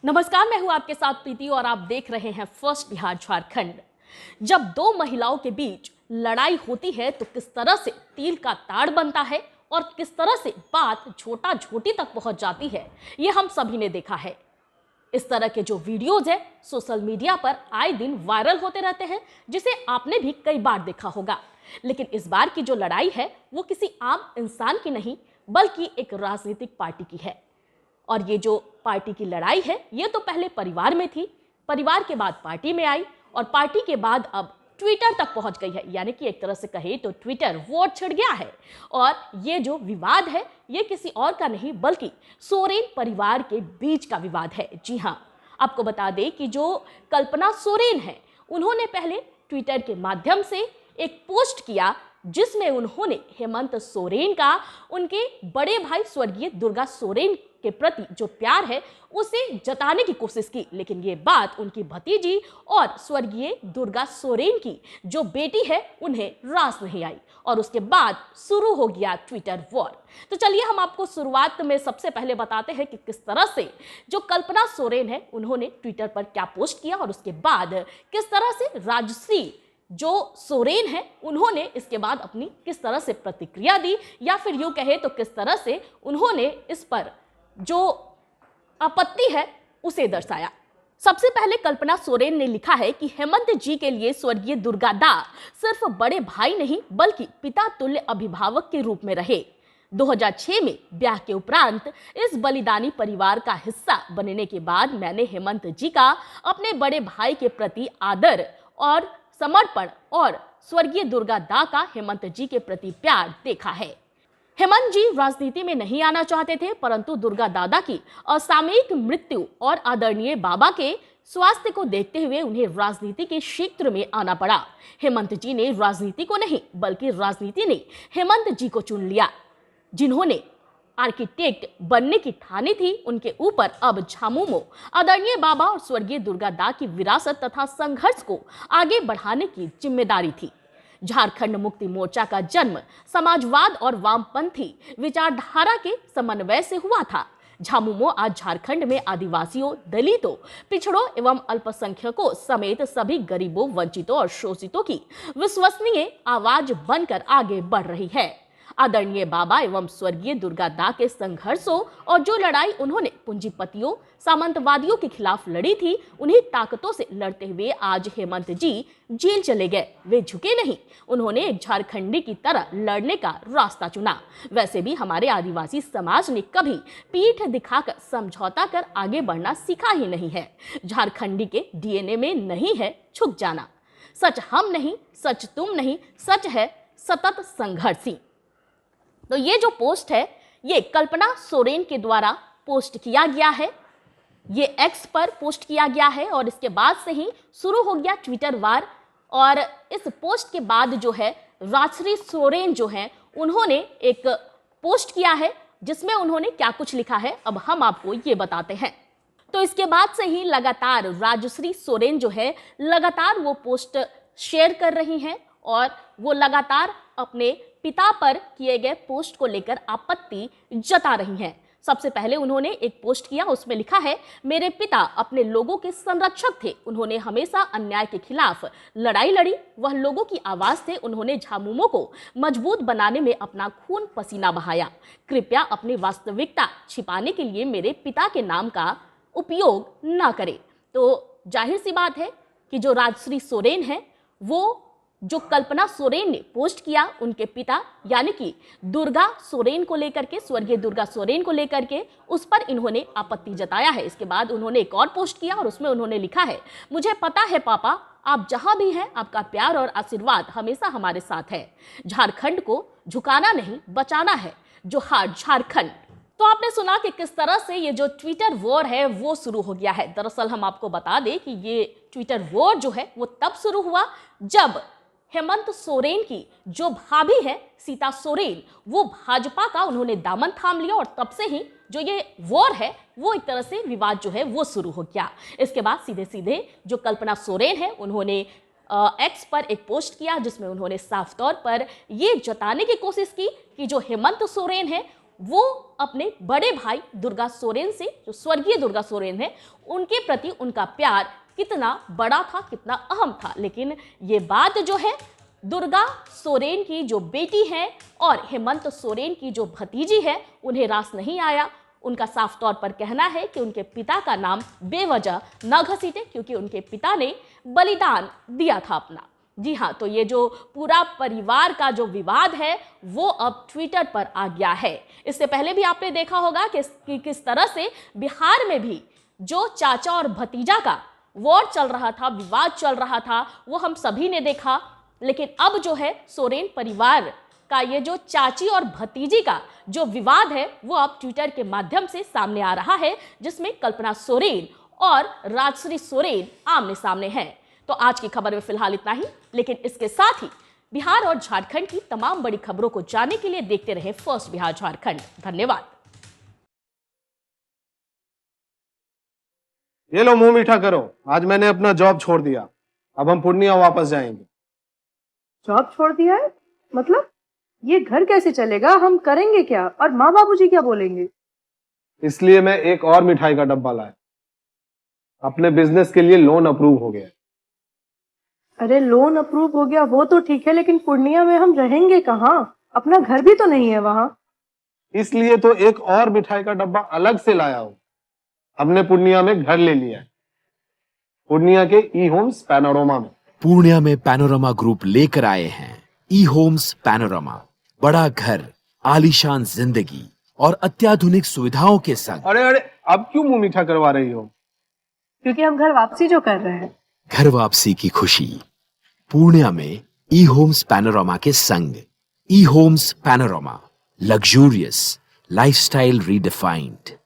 नमस्कार, मैं हूं आपके साथ प्रीति और आप देख रहे हैं फर्स्ट बिहार झारखंड। जब दो महिलाओं के बीच लड़ाई होती है तो किस तरह से तिल का ताड़ बनता है और किस तरह से बात छोटा छोटी तक पहुंच जाती है, ये हम सभी ने देखा है। इस तरह के जो वीडियोज है सोशल मीडिया पर आए दिन वायरल होते रहते हैं, जिसे आपने भी कई बार देखा होगा। लेकिन इस बार की जो लड़ाई है वो किसी आम इंसान की नहीं बल्कि एक राजनीतिक पार्टी की है। और ये जो पार्टी की लड़ाई है ये तो पहले परिवार में थी, परिवार के बाद पार्टी में आई और पार्टी के बाद अब ट्विटर तक पहुंच गई है। यानी कि एक तरह से कहे तो ट्विटर वॉर छिड़ गया है। और ये जो विवाद है ये किसी और का नहीं बल्कि सोरेन परिवार के बीच का विवाद है। जी हाँ, आपको बता दें कि जो कल्पना सोरेन है उन्होंने पहले ट्विटर के माध्यम से एक पोस्ट किया जिसमें उन्होंने हेमंत सोरेन का उनके बड़े भाई स्वर्गीय दुर्गा सोरेन के प्रति जो प्यार है उसे जताने की कोशिश की। लेकिन ये बात उनकी भतीजी और स्वर्गीय दुर्गा सोरेन की जो बेटी है उन्हें रास नहीं आई और उसके बाद शुरू हो गया ट्विटर वॉर। तो चलिए हम आपको शुरुआत में सबसे पहले बताते हैं कि किस तरह से जो कल्पना सोरेन है उन्होंने ट्विटर पर क्या पोस्ट किया और उसके बाद किस तरह से राजश्री जो सोरेन है उन्होंने इसके बाद अपनी किस तरह से प्रतिक्रिया दी, या फिर यूं कहे तो किस तरह से उन्होंने इस पर जो आपत्ति है उसे दर्शाया। सबसे पहले कल्पना सोरेन ने लिखा है कि हेमंत जी के लिए स्वर्गीय दुर्गा दा सिर्फ बड़े भाई नहीं बल्कि पिता तुल्य अभिभावक के रूप में रहे। 2006 में ब्याह के उपरांत इस बलिदानी परिवार का हिस्सा बनने के बाद मैंने हेमंत जी का अपने बड़े भाई के प्रति आदर और समर्पण और स्वर्गीय दुर्गा दा का हेमंत जी के प्रति प्यार देखा है। हेमंत जी राजनीति में नहीं आना चाहते थे, परंतु दुर्गा दादा की असामयिक मृत्यु और आदरणीय बाबा के स्वास्थ्य को देखते हुए उन्हें राजनीति के क्षेत्र में आना पड़ा। हेमंत जी ने राजनीति को नहीं बल्कि राजनीति ने हेमंत जी को चुन लिया। जिन्होंने आर्किटेक्ट बनने की ठानी थी उनके ऊपर अब झामुमो आदरणीय बाबा और स्वर्गीय दुर्गा दा की विरासत तथा संघर्ष को आगे बढ़ाने की जिम्मेदारी थी। झारखंड मुक्ति मोर्चा का जन्म समाजवाद और वामपंथी विचारधारा के समन्वय से हुआ था। झामुमो आज झारखंड में आदिवासियों, दलितों, पिछड़ों एवं अल्पसंख्यकों समेत सभी गरीबों, वंचितों और शोषितों की विश्वसनीय आवाज बनकर आगे बढ़ रही है। आदरणीय बाबा एवं स्वर्गीय दुर्गा दा के संघर्षों और जो लड़ाई उन्होंने पूंजीपतियों, सामंतवादियों के खिलाफ लड़ी थी, उन्हीं ताकतों से लड़ते हुए आज हेमंत जी जेल चले गए। वे झुके नहीं, उन्होंने एक झारखंडी की तरह लड़ने का रास्ता चुना। वैसे भी हमारे आदिवासी समाज ने कभी पीठ दिखाकर समझौता कर आगे बढ़ना सीखा ही नहीं है। झारखंडी के डीएनए में नहीं है झुक जाना। सच हम नहीं, सच तुम नहीं, सच है सतत संघर्षी। तो ये जो पोस्ट है ये कल्पना सोरेन के द्वारा पोस्ट किया गया है, ये एक्स पर पोस्ट किया गया है और इसके बाद से ही शुरू हो गया ट्विटर वार। और इस पोस्ट के बाद जो है राजश्री सोरेन जो है उन्होंने एक पोस्ट किया है जिसमें उन्होंने क्या कुछ लिखा है अब हम आपको ये बताते हैं। तो इसके बाद से ही लगातार राजश्री सोरेन जो है लगातार वो पोस्ट शेयर कर रही हैं और वो लगातार अपने पिता पर किए गए पोस्ट को लेकर आपत्ति जता रही हैं। सबसे पहले उन्होंने एक पोस्ट किया, उसमें लिखा है, मेरे पिता अपने लोगों के संरक्षक थे, उन्होंने हमेशा अन्याय के खिलाफ लड़ाई लड़ी, वह लोगों की आवाज थे, उन्होंने झामुमो को मजबूत बनाने में अपना खून पसीना बहाया। कृपया अपनी वास्तविकता छिपाने के लिए मेरे पिता के नाम का उपयोग ना करें। तो जाहिर सी बात है कि जो राजश्री सोरेन है वो जो कल्पना सोरेन ने पोस्ट किया उनके पिता यानी कि दुर्गा सोरेन को लेकर के, स्वर्गीय दुर्गा सोरेन को लेकर के, उस पर इन्होंने आपत्ति जताया है। इसके बाद उन्होंने एक और पोस्ट किया और उसमें उन्होंने लिखा है, मुझे पता है पापा आप जहां भी हैं आपका प्यार और आशीर्वाद हमेशा हमारे साथ है। झारखंड को झुकाना नहीं बचाना है, जोहार झारखंड। तो आपने सुना कि किस तरह से ये जो ट्विटर वॉर है वो शुरू हो गया है। दरअसल हम आपको बता दें कि ये ट्विटर वॉर जो है वो तब शुरू हुआ जब हेमंत सोरेन की जो भाभी है सीता सोरेन वो भाजपा का उन्होंने दामन थाम लिया और तब से ही जो ये वॉर है वो एक तरह से विवाद जो है वो शुरू हो गया। इसके बाद सीधे सीधे जो कल्पना सोरेन है उन्होंने एक्स पर एक पोस्ट किया जिसमें उन्होंने साफ तौर पर ये जताने की कोशिश की कि जो हेमंत सोरेन है वो अपने बड़े भाई दुर्गा सोरेन से, जो स्वर्गीय दुर्गा सोरेन है, उनके प्रति उनका प्यार कितना बड़ा था, कितना अहम था। लेकिन ये बात जो है दुर्गा सोरेन की जो बेटी है और हेमंत सोरेन की जो भतीजी है, उन्हें रास नहीं आया। उनका साफ तौर पर कहना है कि उनके पिता का नाम बेवजह न घसीटे, क्योंकि उनके पिता ने बलिदान दिया था अपना। जी हाँ, तो ये जो पूरा परिवार का जो विवाद है वो अब ट्विटर पर आ गया है। इससे पहले भी आपने देखा होगा कि किस तरह से बिहार में भी जो चाचा और भतीजा का वॉर चल रहा था, विवाद चल रहा था, वो हम सभी ने देखा। लेकिन अब जो है सोरेन परिवार का ये जो चाची और भतीजी का जो विवाद है वो अब ट्विटर के माध्यम से सामने आ रहा है, जिसमें कल्पना सोरेन और राजश्री सोरेन आमने सामने हैं। तो आज की खबर में फिलहाल इतना ही, लेकिन इसके साथ ही बिहार और झारखंड की तमाम बड़ी खबरों को जानने के लिए देखते रहें फर्स्ट बिहार झारखंड। धन्यवाद। ये लो मुंह मीठा करो, आज मैंने अपना जॉब छोड़ दिया, अब हम पूर्णिया वापस जाएंगे। जॉब छोड़ दिया है? मतलब ये घर कैसे चलेगा? हम करेंगे क्या? और माँ बाबूजी क्या बोलेंगे? इसलिए मैं एक और मिठाई का डब्बा लाया। अपने बिजनेस के लिए लोन अप्रूव हो गया। अरे लोन अप्रूव हो गया वो तो ठीक है, लेकिन पूर्णिया में हम रहेंगे कहाँ? अपना घर भी तो नहीं है वहाँ। इसलिए तो एक और मिठाई का डब्बा अलग से लाया हूँ। हमने पूर्णिया में घर ले लिया है, पूर्णिया के ई होम्स पैनोरमा में। पूर्णिया में पैनोरमा ग्रुप लेकर आए हैं ई होम्स पैनोरमा। बड़ा घर, आलीशान जिंदगी और अत्याधुनिक सुविधाओं के संग। अरे अरे, अब क्यों मुंह मीठा करवा रही हो? क्योंकि हम घर वापसी जो कर रहे हैं। घर वापसी की खुशी पूर्णिया में ई होम्स पैनोरमा के संग। ई homes panorama, luxurious lifestyle redefined.